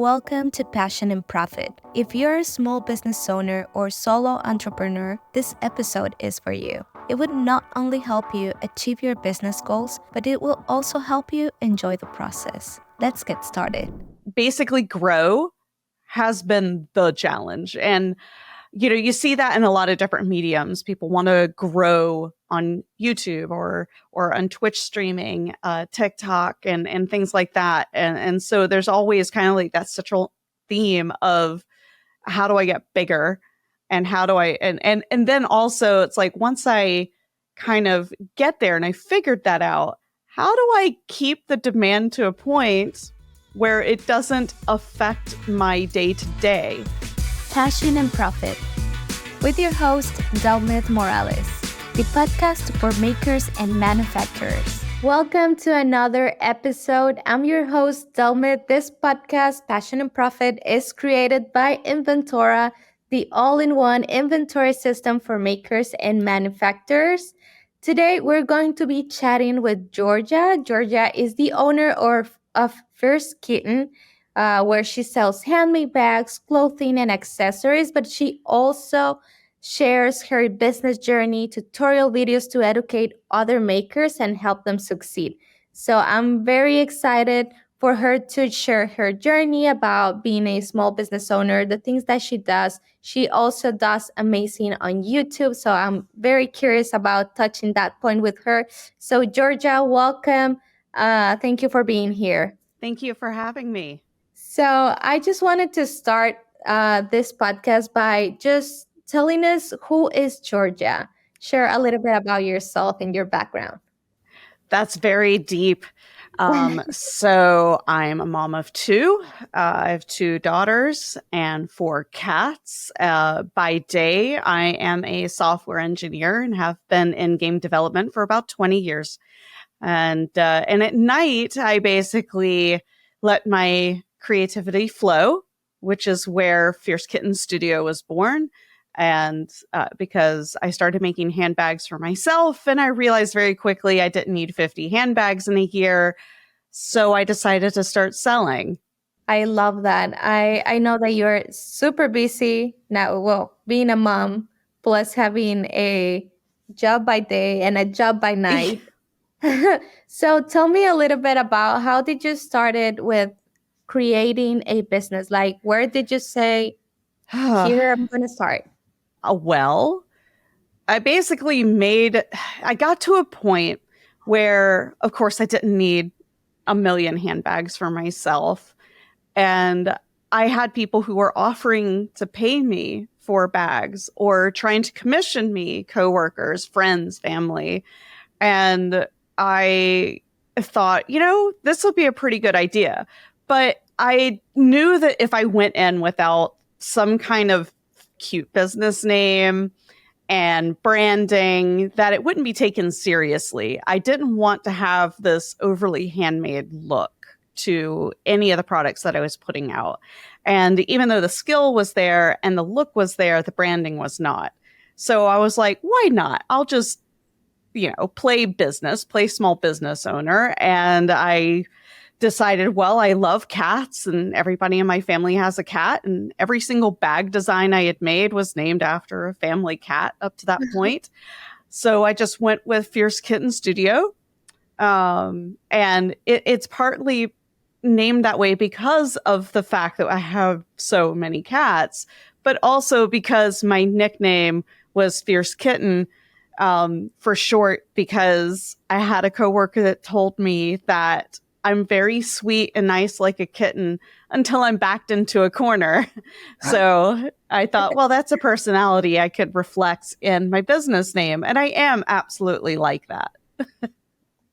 Welcome to Passion and Profit. If you're a small business owner or solo entrepreneur, this episode is for you. It would not only help you achieve your business goals, but it will also help you enjoy the process. Let's get started. Basically, grow has been the challenge. And you see that in a lot of different mediums. People want to grow on YouTube or on Twitch streaming, TikTok, and things like that. And so there's always kind of like that central theme of how do I get bigger, and how do I and then also it's like once I kind of get there and I figured that out, how do I keep the demand to a point where it doesn't affect my day to day? Passion and Profit with your host, Delmith Morales, the podcast for makers and manufacturers. Welcome to another episode. I'm your host, Delmith. This podcast, Passion and Profit, is created by Inventora, the all-in-one inventory system for makers and manufacturers. Today, we're going to be chatting with Georgia. Georgia is the owner of First Kitten, where she sells handmade bags, clothing, and accessories, but she also shares her business journey, tutorial videos to educate other makers and help them succeed. So I'm very excited for her to share her journey about being a small business owner, the things that she does. She also does amazing on YouTube. So I'm very curious about touching that point with her. So Georgia, welcome. Thank you for being here. Thank you for having me. So I just wanted to start this podcast by just telling us, who is Georgia? Share a little bit about yourself and your background. That's very deep. So I'm a mom of two. I have two daughters and four cats. By day, I am a software engineer and have been in game development for about 20 years. And at night, I basically let my creativity flow, which is where Fierce Kitten Studio was born. And because I started making handbags for myself, and I realized very quickly I didn't need 50 handbags in a year. So I decided to start selling. I love that. I know that you're super busy now, well, being a mom, plus having a job by day and a job by night. So tell me a little bit about how did you started with creating a business? Like, where did you say, here I'm going to start? Well, I got to a point where, of course, I didn't need a million handbags for myself. And I had people who were offering to pay me for bags or trying to commission me, coworkers, friends, family. And I thought, this will be a pretty good idea. But I knew that if I went in without some kind of cute business name and branding, that it wouldn't be taken seriously. I didn't want to have this overly handmade look to any of the products that I was putting out. And even though the skill was there and the look was there, the branding was not. So I was like, why not? I'll just, play small business owner. And I decided, well, I love cats and everybody in my family has a cat, and every single bag design I had made was named after a family cat up to that point. So I just went with Fierce Kitten Studio. And it's partly named that way because of the fact that I have so many cats, but also because my nickname was Fierce Kitten, for short, because I had a coworker that told me that I'm very sweet and nice like a kitten until I'm backed into a corner. So I thought, well, that's a personality I could reflect in my business name. And I am absolutely like that.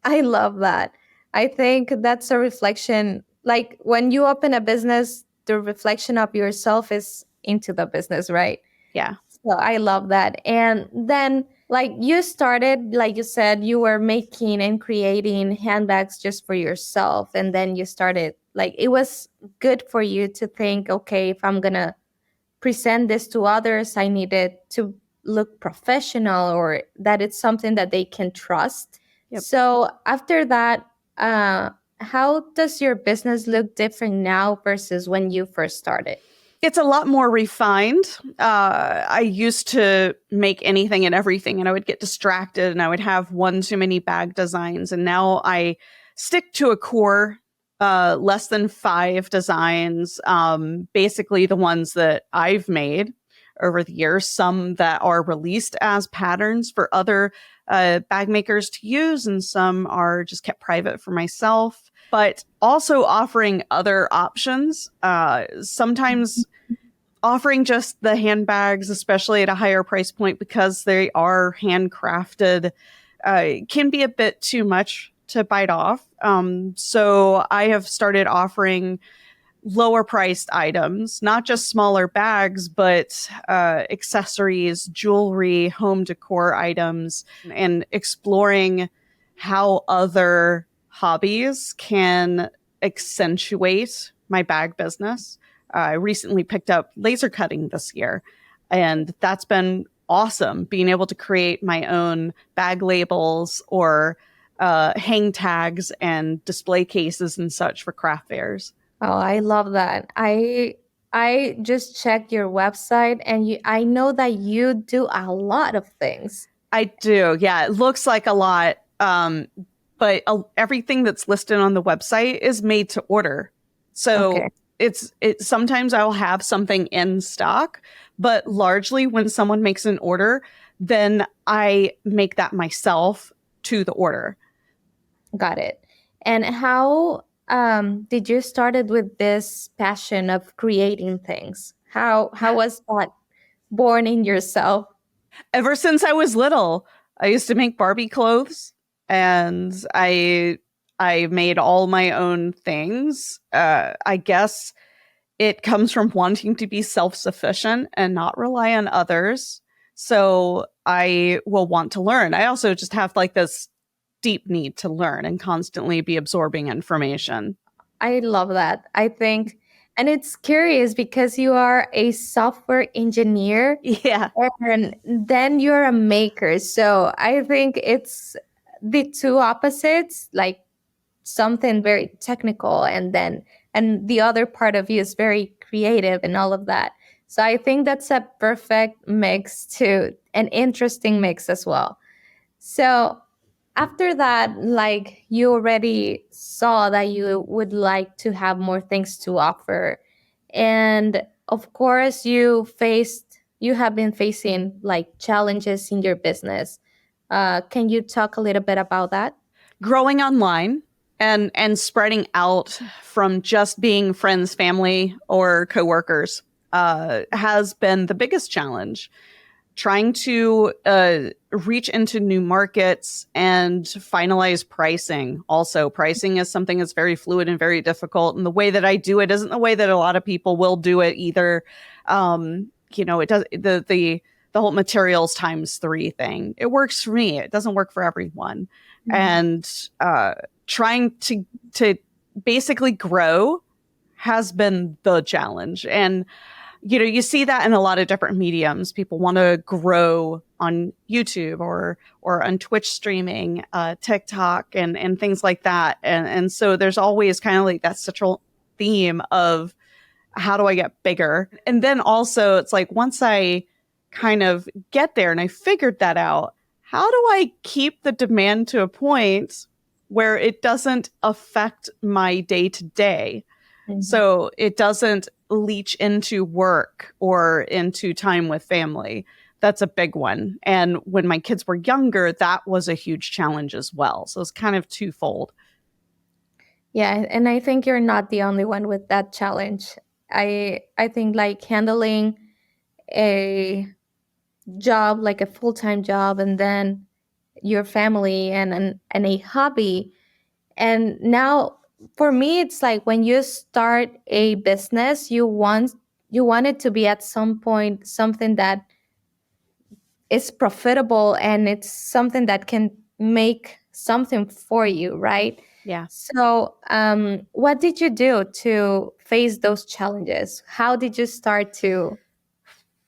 I love that. I think that's a reflection. Like when you open a business, the reflection of yourself is into the business, right? Yeah. So I love that. And then like you started, like you said, you were making and creating handbags just for yourself. And then you started, like, it was good for you to think, okay, if I'm going to present this to others, I need it to look professional, or that it's something that they can trust. Yep. So after that, how does your business look different now versus when you first started? It's a lot more refined. I used to make anything and everything, and I would get distracted and I would have one too many bag designs. And now I stick to a core, less than 5 designs, basically the ones that I've made over the years, some that are released as patterns for other bag makers to use, and some are just kept private for myself. But also offering other options. Sometimes offering just the handbags, especially at a higher price point because they are handcrafted, can be a bit too much to bite off. So I have started offering lower priced items, not just smaller bags, but accessories, jewelry, home decor items, and exploring how other hobbies can accentuate my bag business. I recently picked up laser cutting this year, and that's been awesome being able to create my own bag labels or hang tags and display cases and such for craft fairs. Oh, I love that. I just checked your website and I know that you do a lot of things. I do. Yeah, it looks like a lot. But everything that's listed on the website is made to order. Okay, So it sometimes I'll have something in stock, but largely when someone makes an order, then I make that myself to the order. got it. And how did you started with this passion of creating things? How was that born in yourself? Ever since I was little, I used to make Barbie clothes, and I made all my own things. I guess it comes from wanting to be self-sufficient and not rely on others. So I will want to learn. I also just have like this deep need to learn and constantly be absorbing information. I love that. I think, and it's curious because you are a software engineer Yeah. and then you're a maker. So I think it's the two opposites, like something very technical and the other part of you is very creative and all of that. So I think that's a perfect mix to an interesting mix as well. So after that, like you already saw that you would like to have more things to offer. And of course, you have been facing like challenges in your business. Can you talk a little bit about that? Growing online and spreading out from just being friends, family, or coworkers has been the biggest challenge. Trying to reach into new markets and finalize pricing. Also, pricing is something that's very fluid and very difficult. And the way that I do it isn't the way that a lot of people will do it either. It does the whole materials times 3 thing. It works for me. It doesn't work for everyone. Mhm. And trying to basically grow has been the challenge. And you see that in a lot of different mediums. People want to grow on YouTube or on Twitch streaming, TikTok, and things like that. And so there's always kind of like that central theme of how do I get bigger? And then also it's like once I kind of get there and I figured that out, how do I keep the demand to a point where it doesn't affect my day to day? Mhm. So it doesn't leach into work or into time with family. That's a big one. And when my kids were younger, that was a huge challenge as well. So it's kind of twofold. Yeah, and I think you're not the only one with that challenge. I think like handling a job, like a full-time job, and then your family and a hobby. And now for me it's like when you start a business, you want it to be at some point something that is profitable and it's something that can make something for you, right? Yeah. So what did you do to face those challenges? How did you start to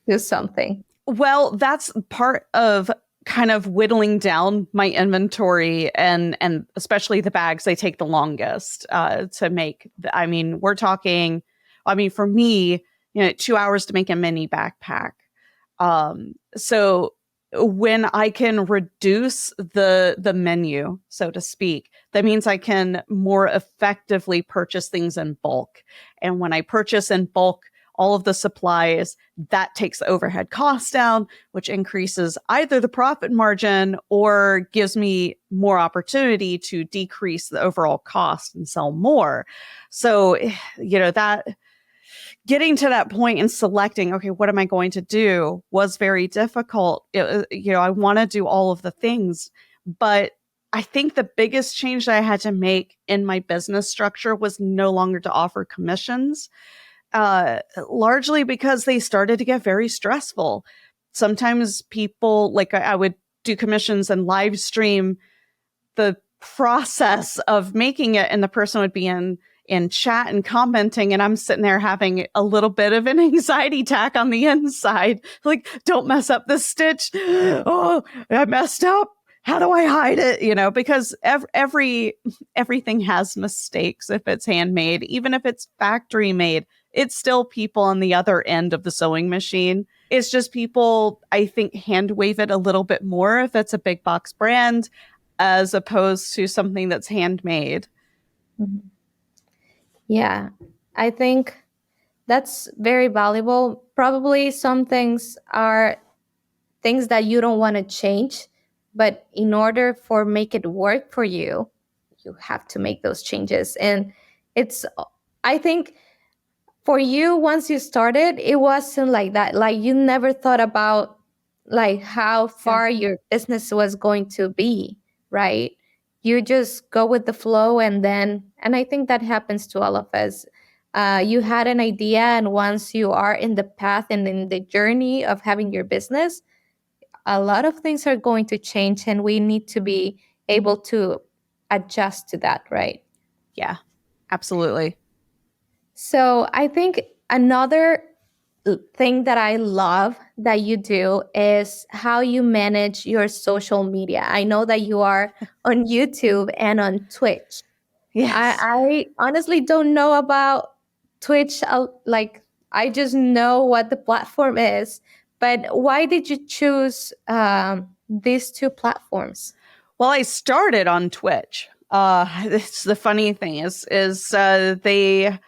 do something? Well, that's part of kind of whittling down my inventory, and especially the bags, they take the longest to make. I mean, we're talking, I mean, for me, 2 hours to make a mini backpack. So when I can reduce the menu, so to speak, that means I can more effectively purchase things in bulk. And when I purchase in bulk all of the supplies, that takes the overhead costs down, which increases either the profit margin or gives me more opportunity to decrease the overall cost and sell more. So, that getting to that point and selecting, okay, what am I going to do, was very difficult. I want to do all of the things, but I think the biggest change that I had to make in my business structure was no longer to offer commissions, largely because they started to get very stressful. Sometimes people, like I would do commissions and live stream the process of making it, and the person would be in chat and commenting, and I'm sitting there having a little bit of an anxiety attack on the inside, like, don't mess up this stitch. Oh, I messed up. How do I hide it? Because everything has mistakes. If it's handmade, even if it's factory made, it's still people on the other end of the sewing machine. It's just people, I think, hand wave it a little bit more if it's a big box brand, as opposed to something that's handmade. Mm-hmm. Yeah, I think that's very valuable. Probably some things are things that you don't want to change, but in order for make it work for you, you have to make those changes. And it's, I think for you, once you started, it wasn't like that. Like you never thought about like how far your business was going to be, right? You just go with the flow, and I think that happens to all of us. You had an idea, and once you are in the path and in the journey of having your business, a lot of things are going to change, and we need to be able to adjust to that, right? Yeah, absolutely. So I think another thing that I love that you do is how you manage your social media. I know that you are on YouTube and on Twitch. Yes. I honestly don't know about Twitch. Like, I just know what the platform is. But why did you choose these two platforms? Well, I started on Twitch. It's the funny thing is they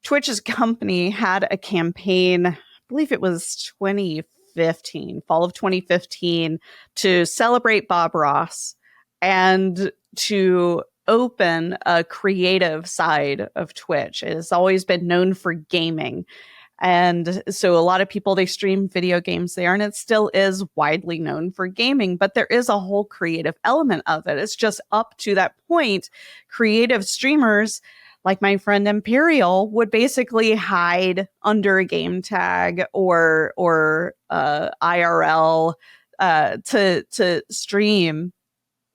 Twitch's company had a campaign, I believe it was 2015, fall of 2015, to celebrate Bob Ross and to open a creative side of Twitch. It has always been known for gaming. And so a lot of people, they stream video games there, and it still is widely known for gaming, but there is a whole creative element of it. It's just up to that point, creative streamers like my friend Imperial would basically hide under a game tag or IRL to stream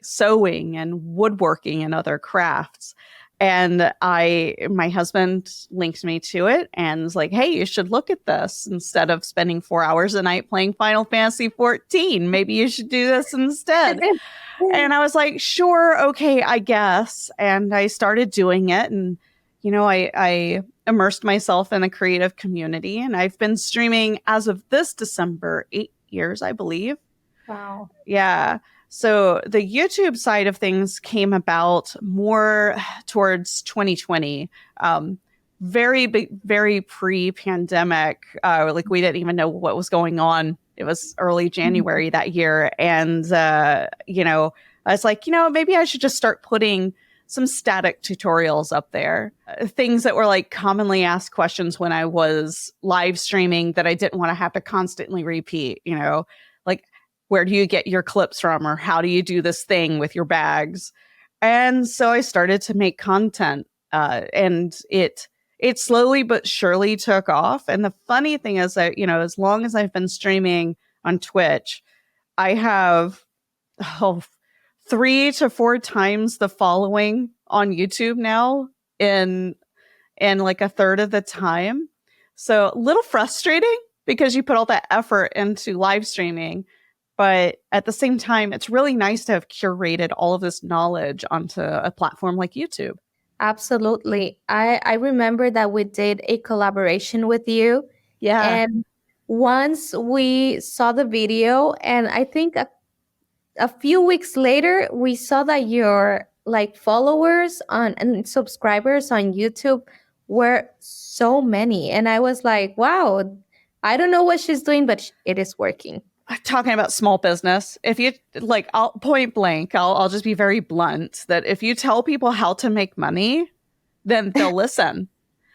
sewing and woodworking and other crafts. And my husband linked me to it and was like, hey, you should look at this instead of spending 4 hours a night playing Final Fantasy 14. Maybe you should do this instead. And I was like, sure, okay, I guess. And I started doing it. And, I immersed myself in a creative community. And I've been streaming as of this December, 8 years, I believe. Wow. Yeah. So the YouTube side of things came about more towards 2020. Very big, very pre-pandemic. Like we didn't even know what was going on. It was early January that year. And, I was like, maybe I should just start putting some static tutorials up there. Things that were like commonly asked questions when I was live streaming that I didn't want to have to constantly repeat, like, where do you get your clips from? Or how do you do this thing with your bags? And so I started to make content, and it slowly but surely took off. And the funny thing is that, as long as I've been streaming on Twitch, I have 3 to 4 times the following on YouTube now in like a third of the time. So a little frustrating because you put all that effort into live streaming, But at the same time, it's really nice to have curated all of this knowledge onto a platform like YouTube. Absolutely. I remember that we did a collaboration with you. Yeah. And once we saw the video, and I think a few weeks later, we saw that your like followers on and subscribers on YouTube were so many. And I was like, wow, I don't know what she's doing, but it is working. Talking about small business, if you like, I'll point blank, I'll just be very blunt that if you tell people how to make money, then they'll listen.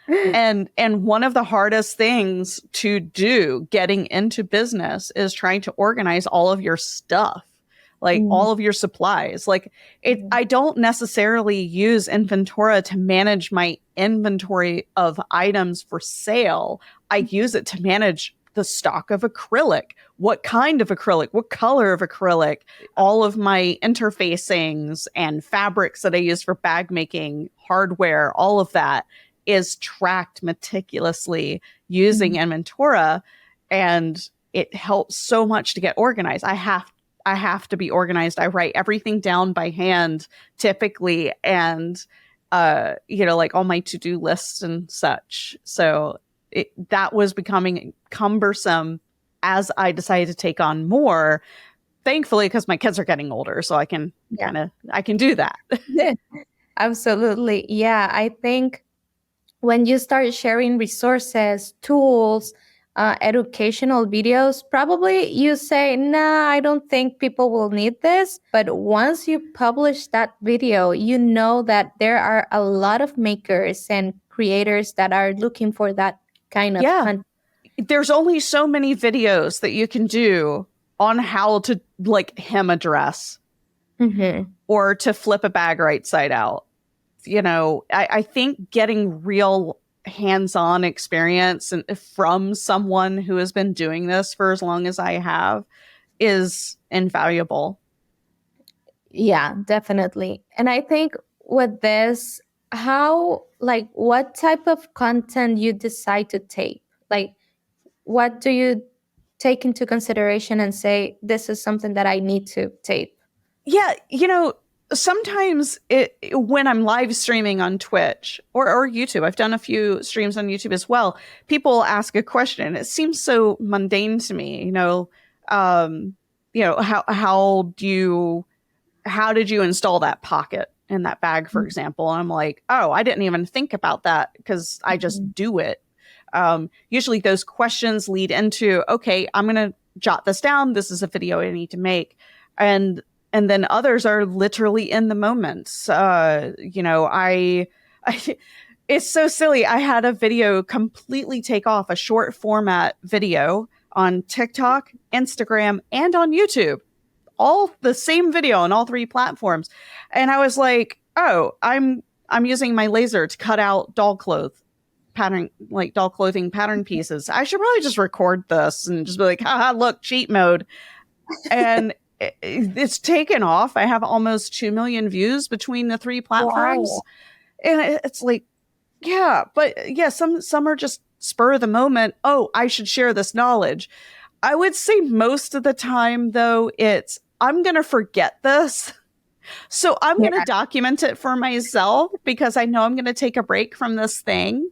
And one of the hardest things to do getting into business is trying to organize all of your stuff, like Mm, all of your supplies. Like it, I don't necessarily use Inventora to manage my inventory of items for sale. I use it to manage the stock of acrylic, what kind of acrylic, what color of acrylic, all of my interfacings and fabrics that I use for bag making, hardware, all of that is tracked meticulously using mm, Inventora, and it helps so much to get organized. I have to be organized. I write everything down by hand typically, and like all my to-do lists and such. So that was becoming cumbersome as I decided to take on more. Thankfully, because my kids are getting older, so I can yeah. I can do that. Absolutely. Yeah, I think when you start sharing resources, tools, educational videos, probably you say, nah, I don't think people will need this. But once you publish that video, you know that there are a lot of makers and creators that are looking for that kind of Yeah, content. there's only so many videos that you can do on how to like hem a dress Mm-hmm. or to flip a bag right side out. I think getting real hands-on experience and from someone who has been doing this for as long as I have is invaluable. Yeah, definitely. And I think with this, how, like, what type of content you decide to tape? Like, what do you take into consideration and say, this is something that I need to tape? Yeah, sometimes when I'm live streaming on Twitch or YouTube, I've done a few streams on YouTube as well. People ask a question. It seems so mundane to me, um, how did you install that pocket in that bag, for example? And I'm like, oh, I didn't even think about that because I just Mhm. do it. Usually those questions lead into, okay, I'm going to jot this down. This is a video I need to make. And and then others are literally in the moment. I it's so silly. I had a video completely take off, a short format video on TikTok, Instagram, and on YouTube, all the same video on all three platforms. And I was like, oh, I'm using my laser to cut out doll clothing pattern pieces. I should probably just record this and just be like, haha, look, cheat mode. And it's taken off. I have almost 2 million views between the three platforms. Wow. And it's like, yeah, but yeah, some are just spur of the moment. Oh, I should share this knowledge. I would say most of the time, though, it's I'm going to forget this. So I'm going to Yeah. document it for myself because I know I'm going to take a break from this thing.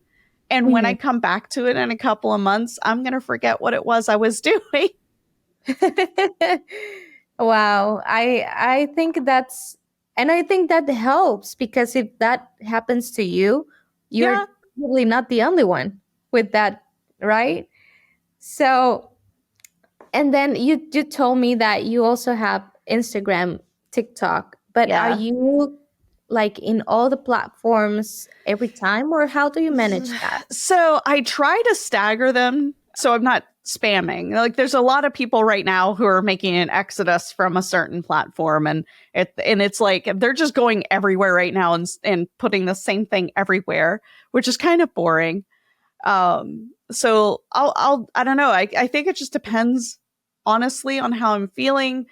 And when I Mhm. come back to it in a couple of months, I'm going to forget what it was I was doing. Wow. I think that's, and I think that helps, because if that happens to you, you're Yeah. probably not the only one with that, right? So, and then you told me that you also have Instagram, TikTok, but are Yeah. you like in all the platforms every time, or how do you manage that? So I try to stagger them so I'm not spamming. Like there's a lot of people right now who are making an exodus from a certain platform, and it's like they're just going everywhere right now and putting the same thing everywhere, which is kind of boring. So I don't know. I think it just depends honestly on how I'm feeling.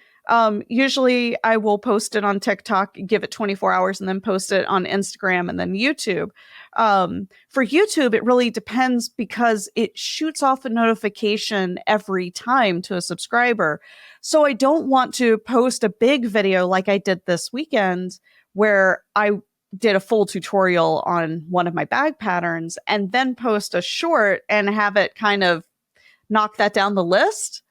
Usually I will post it on TikTok, give it 24 hours, and then post it on Instagram and then YouTube. For YouTube, it really depends because it shoots off a notification every time to a subscriber. So I don't want to post a big video like I did this weekend where I did a full tutorial on one of my bag patterns and then post a short and have it kind of knock that down the list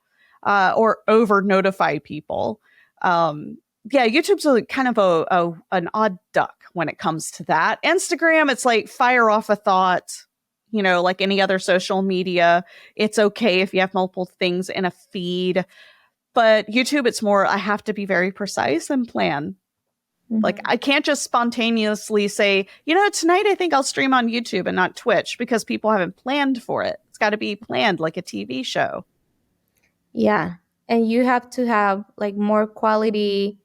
or over notify people. Yeah, YouTube's kind of an odd duck when it comes to that. Instagram, it's like fire off a thought, like any other social media. It's okay if you have multiple things in a feed. But YouTube, it's more, I have to be very precise and plan. Like, I can't just spontaneously say, tonight I think I'll stream on YouTube and not Twitch because people haven't planned for it. It's got to be planned like a TV show. Yeah. And you have to have like more quality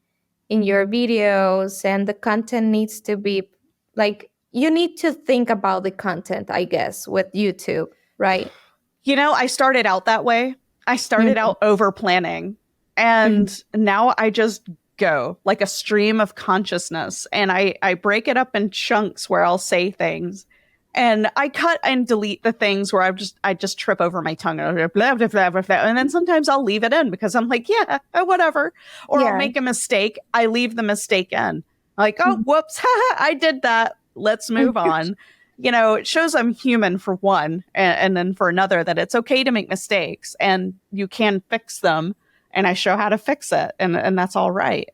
in your videos, and the content needs to be like, you need to think about the content, I guess, with YouTube, right? I started out that way. I started Mhm. out over planning, Mhm. and now I just go like a stream of consciousness, and I break it up in chunks where I'll say things, and I cut and delete the things where I just trip over my tongue and blah, blah, blah, blah, blah. And then sometimes I'll leave it in because I'm like, yeah, whatever. Or I'll Yeah. make a mistake. I leave the mistake in. Like, oh, Mhm. whoops, I did that. Let's move on. It shows I'm human for one, and then for another that it's okay to make mistakes and you can fix them. And I show how to fix it, and that's all right.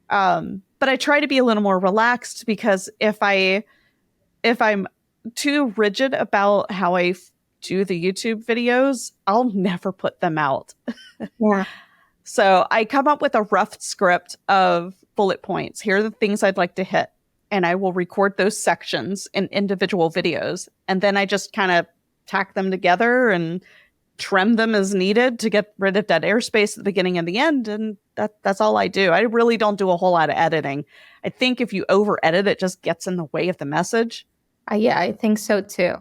But I try to be a little more relaxed because if I'm too rigid about how I do the YouTube videos, I'll never put them out. Yeah. So I come up with a rough script of bullet points. Here are the things I'd like to hit. And I will record those sections in individual videos. And then I just kind of tack them together and trim them as needed to get rid of that airspace at the beginning and the end. And that's all I do. I really don't do a whole lot of editing. I think if you over edit, it just gets in the way of the message. Yeah, I think so too.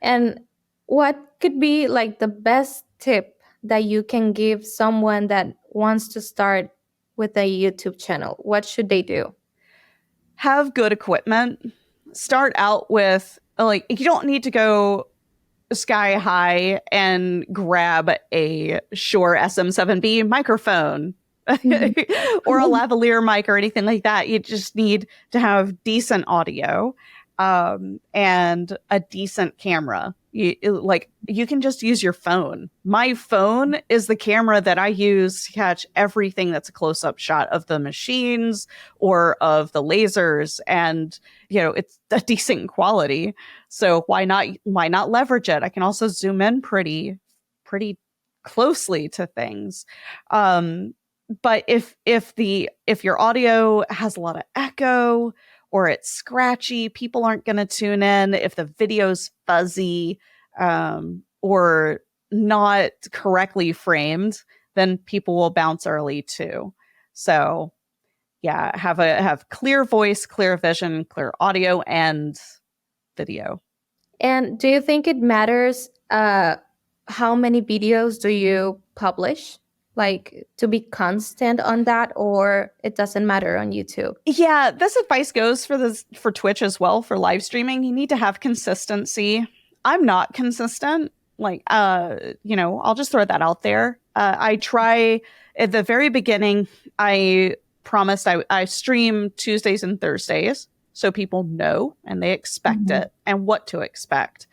And what could be like the best tip that you can give someone that wants to start with a YouTube channel? What should they do? Have good equipment. Start out with, like, you don't need to go sky high and grab a Shure SM7B microphone Mhm. or a lavalier mic or anything like that. You just need to have decent audio and a decent camera. You can just use your phone. My phone is the camera that I use to catch everything that's a close-up shot of the machines or of the lasers, and it's a decent quality. So why not leverage it? I can also zoom in pretty closely to things. But if your audio has a lot of echo or it's scratchy, people aren't going to tune in. If the video's fuzzy or not correctly framed, then people will bounce early too. So yeah, have clear voice, clear vision, clear audio, and video. And do you think it matters how many videos do you publish? Like to be constant on that, or it doesn't matter on YouTube? Yeah, this advice goes for Twitch as well. For live streaming, you need to have consistency. I'm not consistent. Like, I'll just throw that out there. I try at the very beginning. I promised I stream Tuesdays and Thursdays, so people know and they expect Mhm. it and what to expect.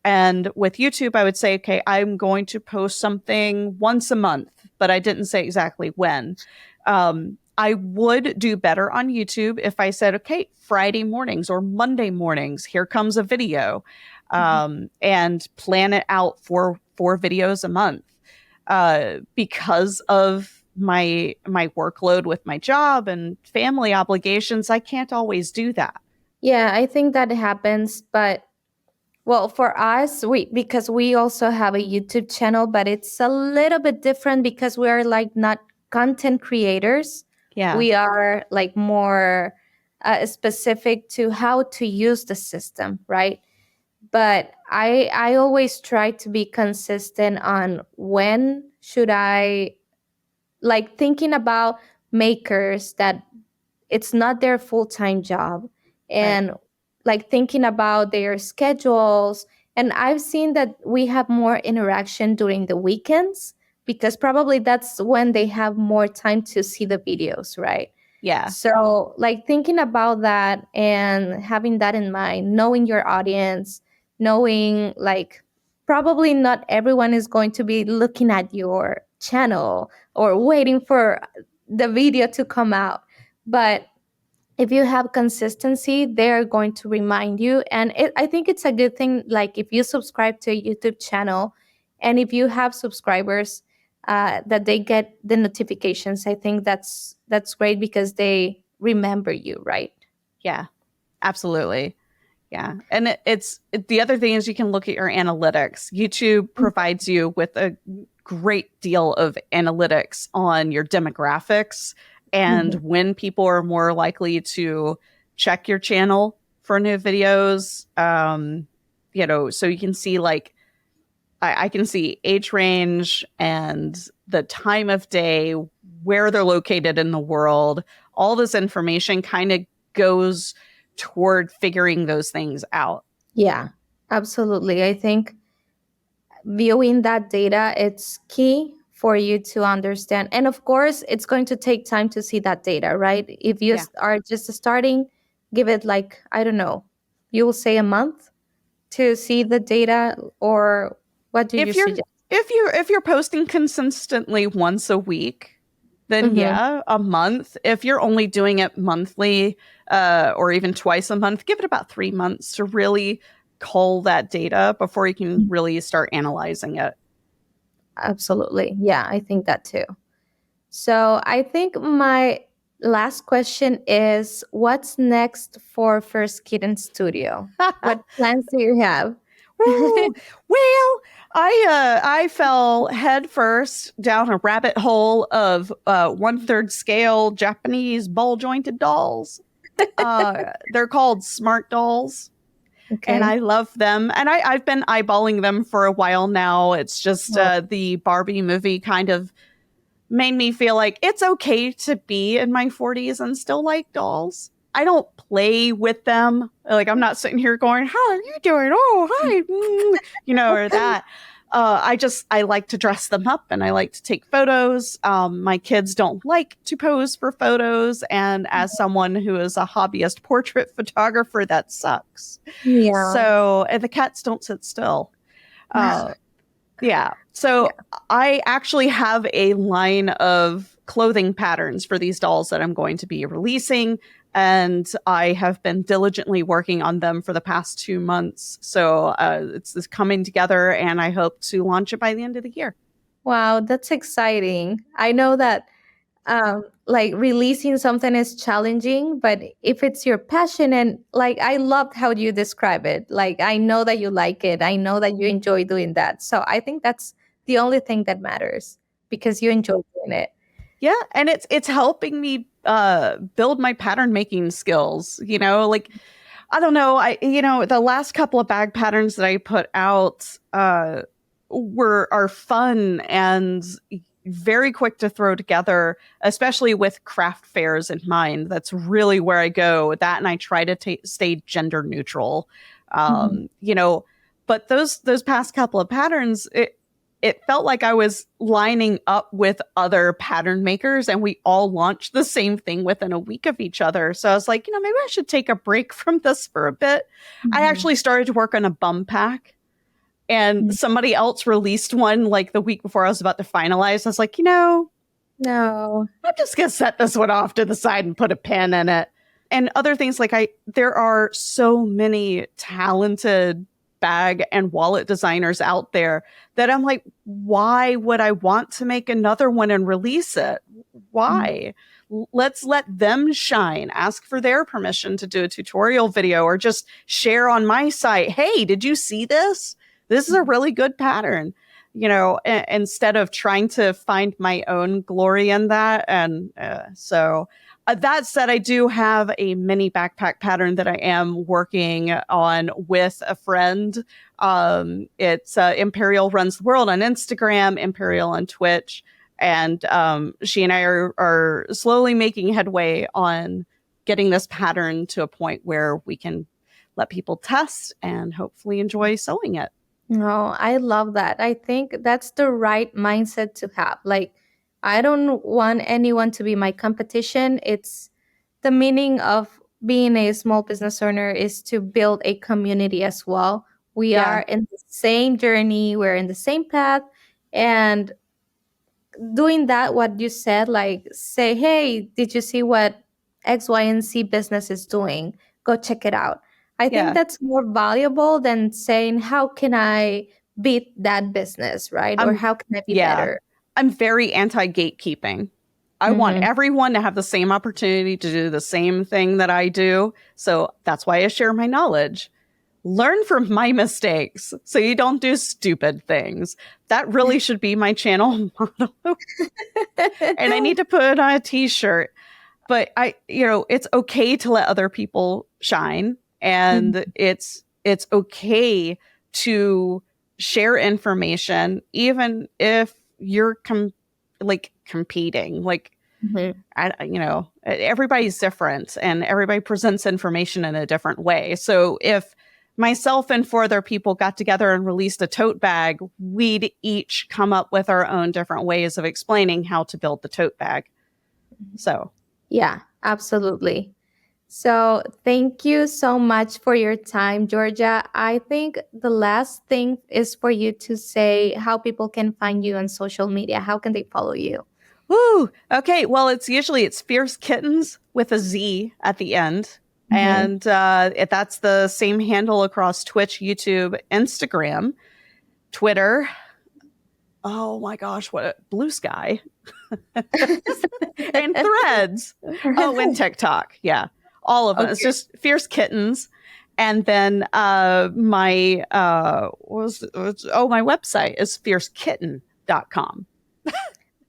And with YouTube, I would say, okay, I'm going to post something once a month, but I didn't say exactly when. I would do better on YouTube if I said, okay, Friday mornings or Monday mornings, here comes a video, and plan it out for 4 videos a month. Because of my workload with my job and family obligations, I can't always do that. Yeah, I think that happens, but well, for us, because we also have a YouTube channel, but it's a little bit different because we are like not content creators. Yeah. We are like more specific to how to use the system, right? But I always try to be consistent on when should I like thinking about makers that it's not their full-time job, Right. and like thinking about their schedules. And I've seen that we have more interaction during the weekends because probably that's when they have more time to see the videos, right? Yeah. So, like thinking about that and having that in mind, knowing your audience, knowing like probably not everyone is going to be looking at your channel or waiting for the video to come out. But if you have consistency, they're going to remind you. And I think it's a good thing. Like if you subscribe to a YouTube channel and if you have subscribers, that they get the notifications, I think that's great because they remember you, right? Yeah. Absolutely. Yeah. And the other thing is you can look at your analytics. YouTube provides you with a great deal of analytics on your demographics and Mhm. when people are more likely to check your channel for new videos. So you can see like I can see age range and the time of day, where they're located in the world. All this information kind of goes toward figuring those things out. Yeah, absolutely. I think viewing that data, it's key for you to understand. And of course, it's going to take time to see that data, right? If you Yeah. are just starting, give it like, I don't know, you will say a month to see the data, or what do you If you're suggest? if you're posting consistently once a week, then Mm-hmm. yeah, a month. If you're only doing it monthly, or even twice a month, give it about 3 months to really cull that data before you can really start analyzing it. Absolutely. Yeah, I think that too. So I think my last question is, what's next for First Kitten Studio? What plans do you have? Woo! Well, I fell headfirst down a rabbit hole of 1/3 scale Japanese ball jointed dolls. They're called smart dolls, and Okay. I love them. And I've been eyeballing them for a while now. It's just Oh, the Barbie movie kind of made me feel like it's okay to be in my 40s and still like dolls. I don't play with them. Like, I'm not sitting here going, "How are you doing? Oh, hi," or that. I like to dress them up and I like to take photos. My kids don't like to pose for photos. And as someone who is a hobbyist portrait photographer, that sucks. yeah. So, and the cats don't sit still. Uh, yeah. So Yeah. I actually have a line of clothing patterns for these dolls that I'm going to be releasing. And I have been diligently working on them for the past 2 months. So it's coming together, and I hope to launch it by the end of the year. Wow, that's exciting. I know that like releasing something is challenging, but if it's your passion, and like I loved how you describe it. Like I know that you like it. I know that you enjoy doing that. So I think that's the only thing that matters because you enjoy doing it. Yeah, and it's helping me build my pattern making skills. Like I don't know. The last couple of bag patterns that I put out are fun and very quick to throw together, especially with craft fairs in mind. That's really where I go with that, and I try to stay gender neutral. Mhm. Um, you know, but those past couple of patterns, it felt like I was lining up with other pattern makers and we all launched the same thing within a week of each other. So I was like, maybe I should take a break from this for a bit. I Mhm. actually started to work on a bum pack, and Mhm. somebody else released one like the week before I was about to finalize. I was like, No. I'm just going to set this one off to the side and put a pin in it. And other things like there are so many talented bag and wallet designers out there that I'm like, why would I want to make another one and release it? Mhm. Why? Let's let them shine. Ask for their permission to do a tutorial video or just share on my site. Hey, did you see this? This is a really good pattern. Instead of trying to find my own glory in that. And that said, I do have a mini backpack pattern that I am working on with a friend. It's Imperial Runs the World on Instagram, Imperial on Twitch. And she and I are slowly making headway on getting this pattern to a point where we can let people test and hopefully enjoy sewing it. No, I love that. I think that's the right mindset to have. Like, I don't want anyone to be my competition. It's the meaning of being a small business owner is to build a community as well. We Yeah. are in the same journey, we're in the same path. And doing that, what you said, like say, hey, did you see what X, Y, and Z business is doing? Go check it out. I think Yeah. that's more valuable than saying, how can I beat that business, right? Or I'm how can I be yeah. better? I'm very anti gatekeeping. I want Mm-hmm. everyone to have the same opportunity to do the same thing that I do. So that's why I share my knowledge. Learn from my mistakes so you don't do stupid things. That really should be my channel motto. And I need to put it on a t-shirt. But it's okay to let other people shine, and it's okay to share information even if you're competing. Like, Mhm. everybody's different and everybody presents information in a different way. So if myself and four other people got together and released a tote bag, we'd each come up with our own different ways of explaining how to build the tote bag. So, Yeah, absolutely. So, thank you so much for your time, Georgia. I think the last thing is for you to say how people can find you on social media. How can they follow you? woo, okay. Well, it's Fierce Kittens with a Z at the end. Mhm. And that's the same handle across Twitch, YouTube, Instagram, Twitter. Oh my gosh, Blue Sky. And Threads. Oh, and TikTok. Yeah. All of them. It's Okay. just Fierce Kittens. And then my my website is fiercekitten.com.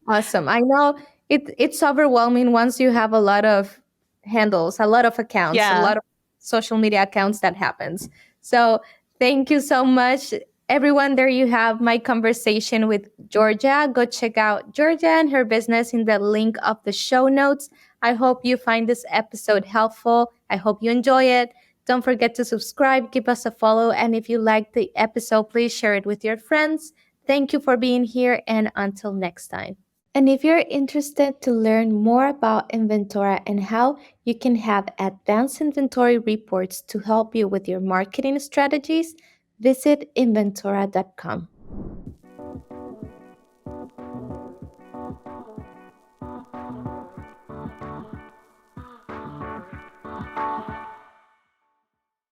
Awesome. I know it's overwhelming once you have a lot of handles, a lot of accounts, a Yeah. lot of social media accounts that happens. So thank you so much. Everyone, there you have my conversation with Georgia. Go check out Georgia and her business in the link of the show notes. I hope you find this episode helpful. I hope you enjoy it. Don't forget to subscribe, give us a follow, and if you liked the episode, please share it with your friends. Thank you for being here, and until next time. And if you're interested to learn more about Inventora and how you can have advanced inventory reports to help you with your marketing strategies, visit Inventora.com.